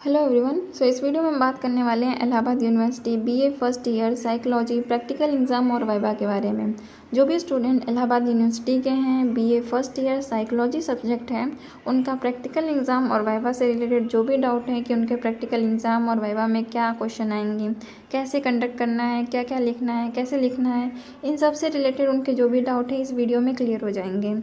Hello everyone. इस video में हम बात करने वाले हैं Allahabad university BA first year psychology practical exam और वाइवा के बारे में। जो भी स्टूडेंट इलाहाबाद यूनिवर्सिटी के हैं, BA first year psychology subject है, उनका प्रैक्टिकल एग्ज़ाम और वाइवा से रिलेटेड जो भी डाउट है कि उनके प्रैक्टिकल एग्ज़ाम और वाइवा में क्या क्वेश्चन आएंगे, कैसे कंडक्ट करना है, क्या क्या लिखना है, कैसे लिखना है, इन सब से रिलेटेड उनके जो भी डाउट है इस वीडियो में क्लियर हो जाएंगे।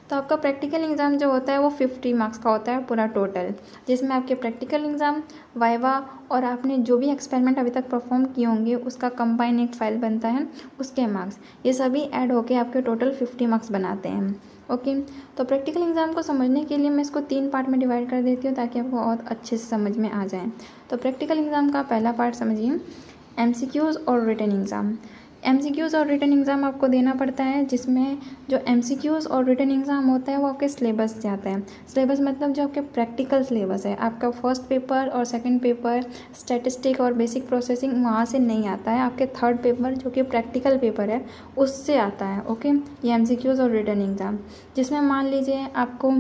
तो आपका प्रैक्टिकल एग्ज़ाम जो होता है वो 50 मार्क्स का होता है पूरा टोटल, जिसमें आपके प्रैक्टिकल एग्ज़ाम, वाइवा और आपने जो भी एक्सपेरिमेंट अभी तक परफॉर्म किए होंगे उसका कंबाइन एक फ़ाइल बनता है, उसके मार्क्स, ये सभी ऐड होके आपके टोटल 50 मार्क्स बनाते हैं। ओके, तो प्रैक्टिकल एग्ज़ाम को समझने के लिए मैं इसको 3 पार्ट में डिवाइड कर देती हूँ ताकि आपको बहुत अच्छे से समझ में आ जाए। तो प्रैक्टिकल एग्ज़ाम का पहला पार्ट समझिए, MCQs और रिटन एग्ज़ाम। MCQs और रिटन एग्ज़ाम आपको देना पड़ता है, जिसमें जो MCQs और रिटन एग्ज़ाम होता है वो आपके सिलेबस से आता है। सिलेबस मतलब जो आपके प्रैक्टिकल सिलेबस है, आपका फर्स्ट पेपर और सेकंड पेपर स्टैटिस्टिक और बेसिक प्रोसेसिंग वहाँ से नहीं आता है, आपके थर्ड पेपर जो कि प्रैक्टिकल पेपर है उससे आता है। ओके, ये MCQs और रिटन एग्ज़ाम, जिसमें मान लीजिए आपको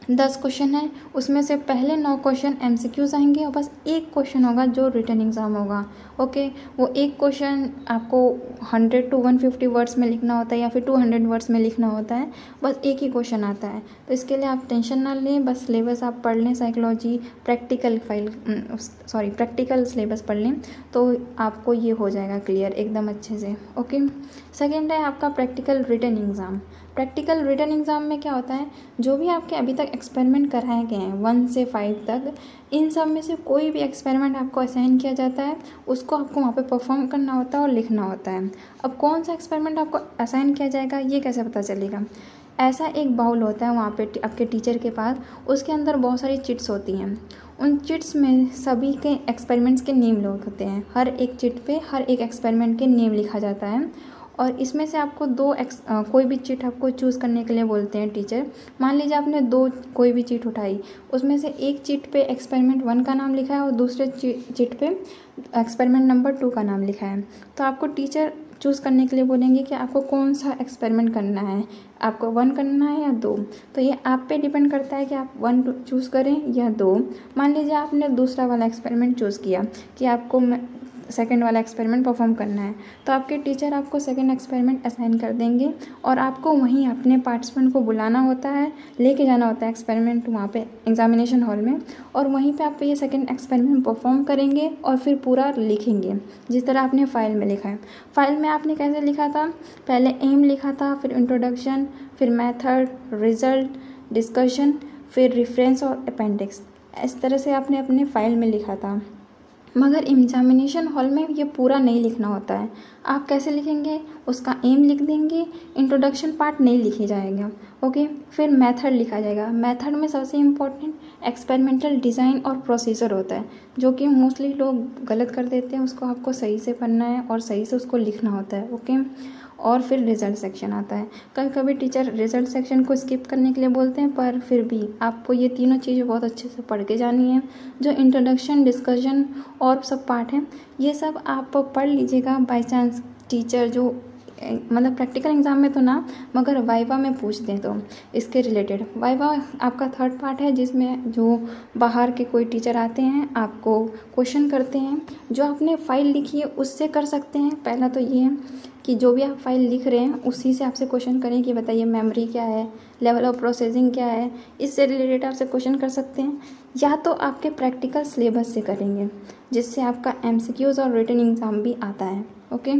10 क्वेश्चन है, उसमें से पहले 9 क्वेश्चन MCQs आएंगे और बस एक क्वेश्चन होगा जो रिटन एग्ज़ाम होगा। ओके, वो एक क्वेश्चन आपको 100 to 150 वर्ड्स में लिखना होता है या फिर 200 वर्ड्स में लिखना होता है, बस एक ही क्वेश्चन आता है। तो इसके लिए आप टेंशन ना लें, बस सिलेबस आप पढ़ लें, साइकोलॉजी प्रैक्टिकल प्रैक्टिकल सिलेबस पढ़ लें तो आपको ये हो जाएगा क्लियर एकदम अच्छे से। ओके, सेकेंड है आपका practical written exam. Practical written exam में क्या होता है, जो भी आपके अभी तक एक्सपेरिमेंट कराए गए हैं 1 से 5 तक, इन सब में से कोई भी एक्सपेरिमेंट आपको असाइन किया जाता है, उसको आपको वहाँ पे परफॉर्म करना होता है और लिखना होता है। अब कौन सा एक्सपेरिमेंट आपको असाइन किया जाएगा ये कैसे पता चलेगा? ऐसा एक बाउल होता है वहाँ पे आपके टीचर के पास, उसके अंदर बहुत सारी चिट्स होती हैं। उन चिट्स में सभी के एक्सपेरिमेंट्स के नेम लोग होते हैं, हर एक चिट पे हर एक एक्सपेरिमेंट के नेम लिखा जाता है। और इसमें से आपको कोई भी चिट आपको चूज़ करने के लिए बोलते हैं टीचर। मान लीजिए आपने 2 कोई भी चिट उठाई, उसमें से एक चिट पे एक्सपेरिमेंट 1 का नाम लिखा है और दूसरे चिट पे एक्सपेरिमेंट नंबर 2 का नाम लिखा है, तो आपको टीचर चूज़ करने के लिए बोलेंगे कि आपको कौन सा एक्सपेरिमेंट करना है, आपको 1 करना है या 2। तो ये आप पे डिपेंड करता है कि आप 1 चूज़ करें या 2। मान लीजिए आपने दूसरा वाला एक्सपेरिमेंट चूज़ किया कि आपको सेकंड वाला एक्सपेरिमेंट परफॉर्म करना है, तो आपके टीचर आपको सेकंड एक्सपेरिमेंट असाइन कर देंगे और आपको वहीं अपने पार्टिसिपेंट को बुलाना होता है, लेके जाना होता है एक्सपेरिमेंट वहाँ पे एग्जामिनेशन हॉल में, और वहीं पे आप ये सेकंड एक्सपेरिमेंट परफॉर्म करेंगे और फिर पूरा लिखेंगे जिस तरह आपने फ़ाइल में लिखा है। फ़ाइल में आपने कैसे लिखा था, पहले एम लिखा था, फिर इंट्रोडक्शन, फिर मेथड, रिजल्ट, डिस्कशन, फिर रेफरेंस और अपेंडिक्स, इस तरह से आपने अपने फ़ाइल में लिखा था। मगर एग्जामिनेशन हॉल में ये पूरा नहीं लिखना होता है। आप कैसे लिखेंगे, उसका एम लिख देंगे, इंट्रोडक्शन पार्ट नहीं लिखे जाएगा। ओके, फिर मेथड लिखा जाएगा। मेथड में सबसे इम्पोर्टेंट एक्सपेरिमेंटल डिज़ाइन और प्रोसीजर होता है, जो कि मोस्टली लोग गलत कर देते हैं, उसको आपको सही से पढ़ना है और सही से उसको लिखना होता है। ओके, और फिर रिज़ल्ट सेक्शन आता है। कभी कभी टीचर रिज़ल्ट सेक्शन को स्किप करने के लिए बोलते हैं, पर फिर भी आपको ये तीनों चीज़ें बहुत अच्छे से पढ़ के जानी है। जो इंट्रोडक्शन, डिस्कशन और सब पार्ट हैं, ये सब आप पढ़ लीजिएगा। बाय चांस टीचर जो मतलब प्रैक्टिकल एग्ज़ाम में तो ना, मगर वाइवा में पूछ दें तो इसके रिलेटेड। वाइवा आपका थर्ड पार्ट है, जिसमें जो बाहर के कोई टीचर आते हैं, आपको क्वेश्चन करते हैं, जो आपने फ़ाइल लिखी है उससे कर सकते हैं। पहला तो ये है कि जो भी आप फाइल लिख रहे हैं उसी से आपसे क्वेश्चन करें कि बताइए मेमोरी क्या है, लेवल ऑफ प्रोसेसिंग क्या है, इससे रिलेटेड आपसे क्वेश्चन कर सकते हैं। या तो आपके प्रैक्टिकल सिलेबस से करेंगे, जिससे आपका MCQs और रिटन एग्ज़ाम भी आता है। ओके,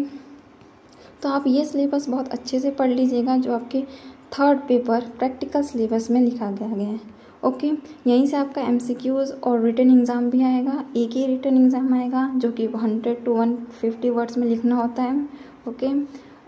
तो आप ये सिलेबस बहुत अच्छे से पढ़ लीजिएगा जो आपके थर्ड पेपर प्रैक्टिकल सिलेबस में लिखा गया है। ओके, यहीं से आपका MCQs और रिटन एग्ज़ाम भी आएगा। एक ही रिटन एग्ज़ाम आएगा जो कि 100 to 150 वर्ड्स में लिखना होता है। ओके,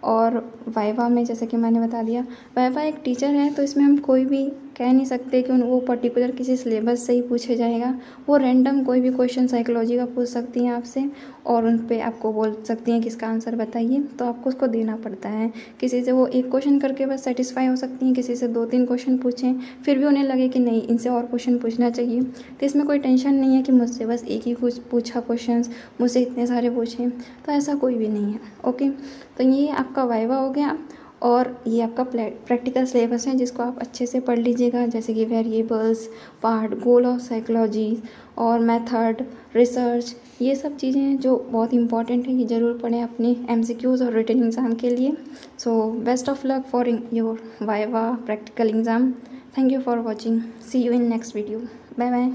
और वाइवा में जैसे कि मैंने बता दिया, वाइवा एक टीचर है, तो इसमें हम कोई भी कह नहीं सकते कि वो पर्टिकुलर किसी सिलेबस से ही पूछे जाएगा। वो रैंडम कोई भी क्वेश्चन साइकोलॉजी का पूछ सकती हैं आपसे और उन पे आपको बोल सकती हैं कि इसका आंसर बताइए, तो आपको उसको देना पड़ता है। किसी से वो एक क्वेश्चन करके बस सेटिस्फाई हो सकती हैं, किसी से 2-3 क्वेश्चन पूछें फिर भी उन्हें लगे कि नहीं इनसे और क्वेश्चन पूछना चाहिए। तो इसमें कोई टेंशन नहीं है कि मुझसे बस एक ही कुछ पूछा क्वेश्चन, मुझसे इतने सारे पूछें, तो ऐसा कोई भी नहीं है। ओके, तो ये आपका वाइवा हो गया और ये आपका प्रैक्टिकल सिलेबस है, जिसको आप अच्छे से पढ़ लीजिएगा, जैसे कि variables, part, goal of psychology और मेथड, रिसर्च, ये सब चीज़ें हैं जो बहुत इंपॉर्टेंट हैं, ये ज़रूर पढ़ें अपने MCQs और रिटन एग्ज़ाम के लिए। So best of luck for your viva practical exam. Thank you for watching. See you in next video. Bye bye.